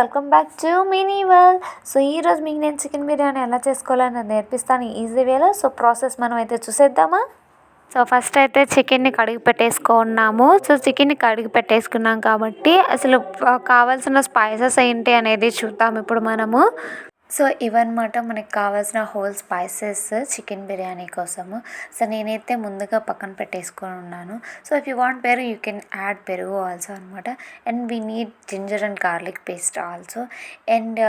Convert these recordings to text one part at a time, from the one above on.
Welcome back to mini world. So ఈరోజు మీకు నేను చికెన్ బిర్యానీ ఎలా చేసుకోవాలని నేర్పిస్తాను ఈజీ వేలో. సో ప్రాసెస్ మనం అయితే చూసేద్దామా. సో ఫస్ట్ అయితే చికెన్ని కడిగి పెట్టేసుకున్నాము. సో చికెన్ని కడిగి పెట్టేసుకున్నాం కాబట్టి అసలు కావాల్సిన స్పైసెస్ ఏంటి అనేది చూద్దాం ఇప్పుడు మనము. సో ఇవన్నమాట మనకి కావాల్సిన హోల్ స్పైసెస్ చికెన్ బిర్యానీ కోసము. సో నేనైతే ముందుగా పక్కన పెట్టేసుకొని ఉన్నాను. సో ఇఫ్ యూ వాంట్ పెరుగు యూ కెన్ యాడ్ పెరుగు ఆల్సో అనమాట. And we need ginger and garlic paste also. And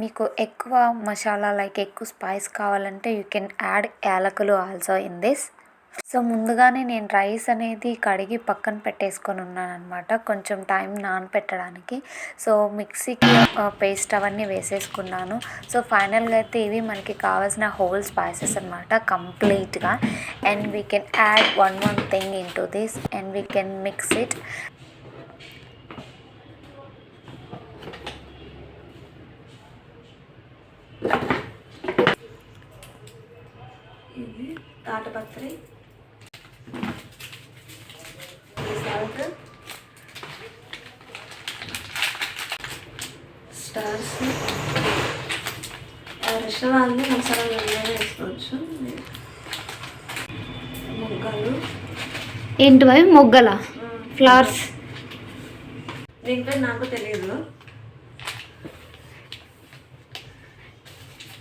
మీకు ఎక్కువ మసాలా లైక్ ఎక్కువ స్పైస్ కావాలంటే యూ కెన్ యాడ్ యాలకులు ఆల్సో ఇన్ దిస్. సో ముందుగానే నేను రైస్ అనేది కడిగి పక్కన పెట్టేసుకొని ఉన్నాను అనమాట, కొంచెం టైం నానపెట్టడానికి. సో మిక్సీకి పేస్ట్ అవన్నీ వేసేసుకున్నాను. సో ఫైనల్గా అయితే ఇవి మనకి కావాల్సిన హోల్ స్పైసెస్ అనమాట కంప్లీట్గా. And we can add one thing in to this and we can mix it. ఇది తాటపత్రి, స్టార్స్, రెస్టారెంట్ మసాలా వేసుకోవచ్చు. మొగ్గలు ఏంటివి మొగ్గల ఫ్లవర్స్, దీంట్లో నాకు తెలియదు.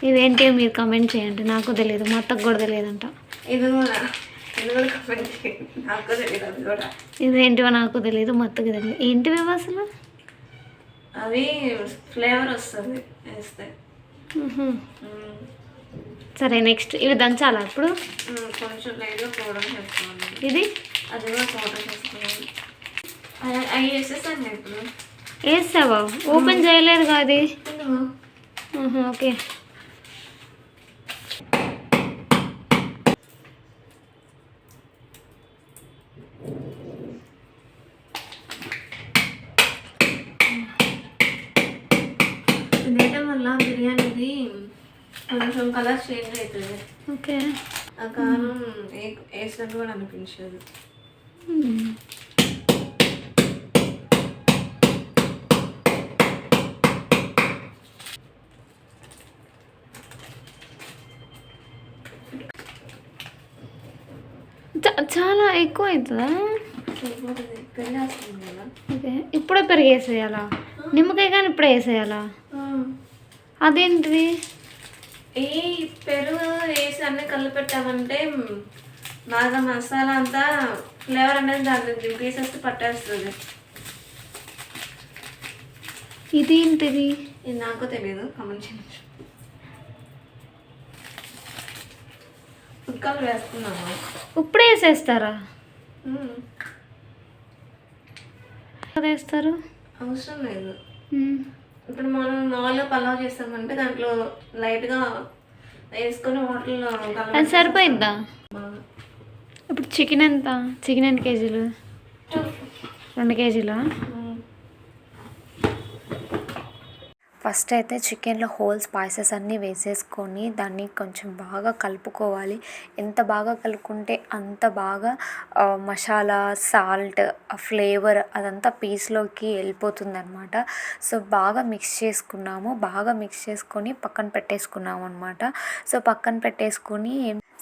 ఇవేంటి మీరు కమెంట్ చేయండి, నాకు తెలియదు, మా అత్తకు కూడా తెలియదంట. ఇది కూడా కమెంట్ చేయండి, నాకు తెలియదు. అది కూడా ఇదేంటివో నాకు తెలియదు, మా అత్తకు తెలియదు. ఏంటివి అసలు? అవి ఫ్లేవర్ వస్తుంది వేస్తే. సరే నెక్స్ట్ ఇవి దంచాలా ఇప్పుడు? కొంచెం లైట్గా పౌడర్ చేసుకోవాలి. ఇది అది కూడా పౌడర్ చేసుకోవాలి. అవి వేసేసాను ఇప్పుడు. వేసావా? ఓపెన్ చేయలేదు కాదు. ఓకే. వేయటం వల్ల బిర్యానీది కొంచెం కలర్ చేంజ్ అవుతుంది. ఓకే. ఆ కారం వేసినట్టు కూడా అనిపించదు. చాలా ఎక్కువ అవుతుందా? పెరిగేస్తుంది కదా. ఓకే. ఇప్పుడే పెరిగేసేయాలా? నిమ్మకాయ కానీ ఇప్పుడే వేసేయాలా? అదేంటిది? ఈ పెరుగు వేసి అన్నీ కలిపెట్టామంటే బాగా మసాలా అంతా ఫ్లేవర్ అనేది దాంట్లో పీసెస్ పట్టేస్తుంది. ఇదేంటిది? ఇది నాకు తెలియదు, కమెంట్ చేయండి. ఉక్కలు వేస్తున్నాము. ఇప్పుడే వేసేస్తారా? వేస్తారు, అవసరం లేదు. ఇప్పుడు మనం మామూలుగా పలావ్ చేస్తామంటే దాంట్లో లైట్గా వేసుకొని వాటర్లో అది సరిపోయిందా? ఇప్పుడు చికెన్ ఎంత? చికెన్ ఎన్ని కేజీలు? 2 కేజీలా? ఫస్ట్ అయితే చికెన్లో హోల్ స్పైసెస్ అన్నీ వేసేసుకొని దాన్ని కొంచెం బాగా కలుపుకోవాలి. ఎంత బాగా కలుపుకుంటే అంత బాగా మసాలా, సాల్ట్, ఫ్లేవర్ అదంతా పీస్లోకి వెళ్ళిపోతుంది అనమాట. సో బాగా మిక్స్ చేసుకున్నాము. బాగా మిక్స్ చేసుకొని పక్కన పెట్టేసుకున్నాము అనమాట. సో పక్కన పెట్టేసుకొని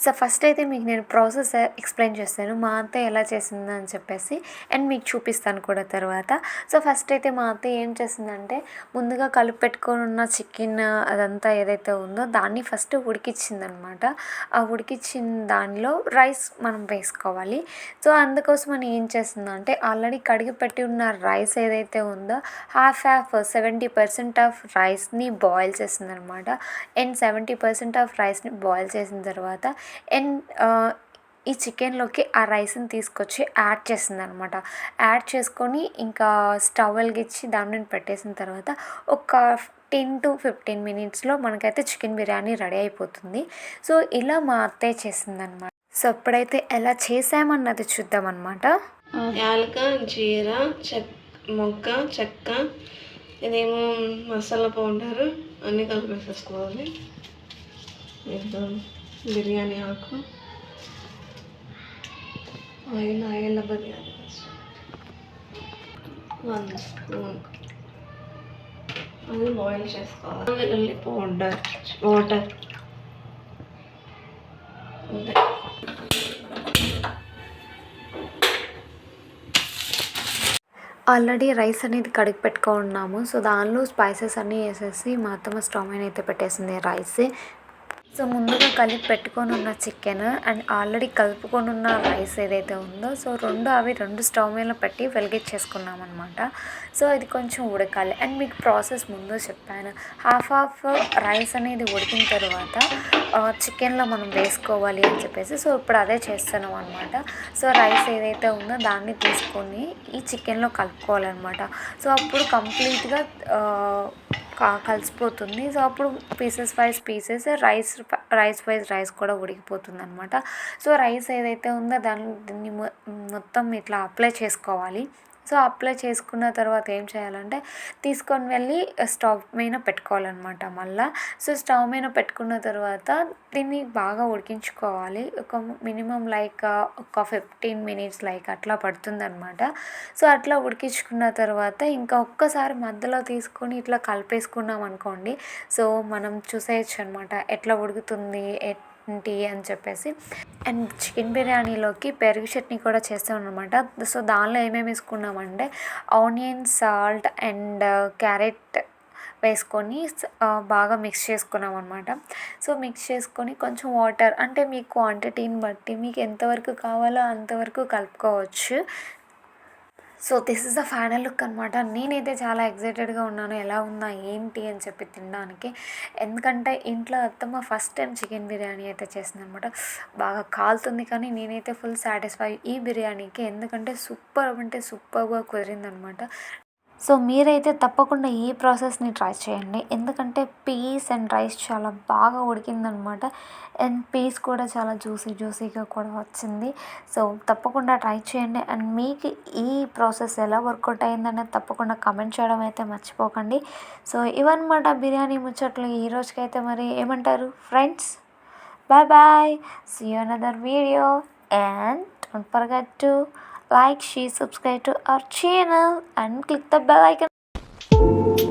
సో ఫస్ట్ అయితే మీకు నేను ప్రాసెస్ ఎక్స్ప్లెయిన్ చేస్తాను, మా అత్త ఎలా చేసిందని చెప్పేసి. అండ్ మీకు చూపిస్తాను కూడా తర్వాత. సో ఫస్ట్ అయితే మా అత్త ఏం చేసిందంటే ముందుగా కలిపి పెట్టుకొని ఉన్న చికెన్ అదంతా ఏదైతే ఉందో దాన్ని ఫస్ట్ ఉడికిచ్చిందనమాట. ఆ ఉడికిచ్చిన దానిలో రైస్ మనం వేసుకోవాలి. సో అందుకోసం అని ఏం చేసిందంటే ఆల్రెడీ కడిగి పెట్టి ఉన్న రైస్ ఏదైతే ఉందో హాఫ్ 70% ఆఫ్ రైస్ని బాయిల్ చేసిందనమాట. అండ్ 70% ఆఫ్ రైస్ని బాయిల్ చేసిన తర్వాత అండ్ ఈ చికెన్లోకి ఆ రైస్ని తీసుకొచ్చి యాడ్ చేసింది అనమాట. యాడ్ చేసుకొని ఇంకా స్టవ్ వెలిగించి దాని మీద పెట్టేసిన తర్వాత ఒక 10 to 15 మినిట్స్లో మనకైతే చికెన్ బిర్యానీ రెడీ అయిపోతుంది. సో ఇలా మా అత్తయ్య చేసిందనమాట. సో ఇప్పుడైతే ఎలా చేసామన్నది చూద్దామన్నమాట. యాలక, జీరా, మొగ్గ, చెక్క, ఇదేమో మసాలా పౌడర్ అన్నీ కలిపేసేసుకోవాలి. బిర్యానీ ఆకు, ఆయిల్ బిర్యానీ 1 స్పూన్, అది బాయిల్ చేసుకోవాలి. వెల్లుల్లి పౌడర్, వాటర్ అంతే. ఆల్రెడీ రైస్ అనేది కడిగి పెట్టుకున్నాము. సో దానిలో స్పైసెస్ అన్నీ వేసేసి మా అత్తమ్మ స్టవ్ మీద అయితే పెట్టేసింది రైస్. సో ముందుగా కలిపి పెట్టుకొని ఉన్న చికెన్ అండ్ ఆల్రెడీ కలుపుకొని ఉన్న రైస్ ఏదైతే ఉందో, సో రెండు స్టవ్ మీద పెట్టి వెలిగించేసుకున్నాం అనమాట. సో ఇది కొంచెం ఉడకాలి. అండ్ మీకు ప్రాసెస్ ముందు చెప్పాను, హాఫ్ రైస్ అనేది ఉడికిన తర్వాత చికెన్లో మనం వేసుకోవాలి అని చెప్పేసి. సో ఇప్పుడు అదే చేస్తున్నాం అనమాట. సో రైస్ ఏదైతే ఉందో దాన్ని తీసుకొని ఈ చికెన్లో కలుపుకోవాలన్నమాట. సో అప్పుడు కంప్లీట్గా కలిసిపోతుంది. సో అప్పుడు పీసెస్ రైస్ కూడా ఉడికిపోతుంది అనమాట. సో రైస్ ఏదైతే ఉందో దీన్ని మొత్తం ఇట్లా అప్లై చేసుకోవాలి. సో అప్లై చేసుకున్న తర్వాత ఏం చేయాలంటే తీసుకొని వెళ్ళి స్టవ్ మీద పెట్టుకోవాలన్నమాట మళ్ళీ. సో స్టవ్ మీద పెట్టుకున్న తర్వాత దీన్ని బాగా ఉడికించుకోవాలి. ఒక మినిమం ఒక 15 minutes అట్లా పడుతుందన్నమాట. సో అట్లా ఉడికించుకున్న తర్వాత ఇంకా ఒక్కసారి మధ్యలో తీసుకొని ఇట్లా కలిపేసుకున్నాం అనుకోండి, సో మనం చూసేయచ్చు అనమాట ఎట్లా ఉడుకుతుంది ఏంటి అని చెప్పేసి. అండ్ చికెన్ బిర్యానీలోకి పెరుగు చట్నీ కూడా చేస్తాం అనమాట. సో దానిలో ఏమేమి వేసుకున్నామంటే ఆనియన్, సాల్ట్ అండ్ క్యారెట్ వేసుకొని బాగా మిక్స్ చేసుకున్నాం అనమాట. సో మిక్స్ చేసుకొని కొంచెం వాటర్, అంటే మీ క్వాంటిటీని బట్టి మీకు ఎంతవరకు కావాలో అంతవరకు కలుపుకోవచ్చు. So this is the final look అనమాట. నేనైతే చాలా ఎక్సైటెడ్గా ఉన్నాను ఎలా ఉందా ఏంటి అని చెప్పి తినడానికి. ఎందుకంటే ఇంట్లో అత్తమ్మ ఫస్ట్ టైం చికెన్ బిర్యానీ అయితే చేసింది అనమాట. బాగా కాలుతుంది కానీ నేనైతే ఫుల్ సాటిస్ఫై ఈ బిర్యానీకి. ఎందుకంటే సూపర్గా కుదిరిందనమాట. సో మీరైతే తప్పకుండా ఈ ప్రాసెస్ని ట్రై చేయండి. ఎందుకంటే పీస్ అండ్ రైస్ చాలా బాగా ఉడికిందనమాట. అండ్ పీస్ కూడా చాలా జ్యూసీగా కూడా వచ్చింది. సో తప్పకుండా ట్రై చేయండి. అండ్ మీకు ఈ ప్రాసెస్ ఎలా వర్కౌట్ అయిందనేది తప్పకుండా కమెంట్ చేయడం అయితే మర్చిపోకండి. సో ఇవన్నమాట బిర్యానీ ముచ్చట్లు ఈ రోజుకైతే. మరి ఏమంటారు friends? Bye. See you another video and don't forget to like, share, subscribe to our channel and click the bell icon.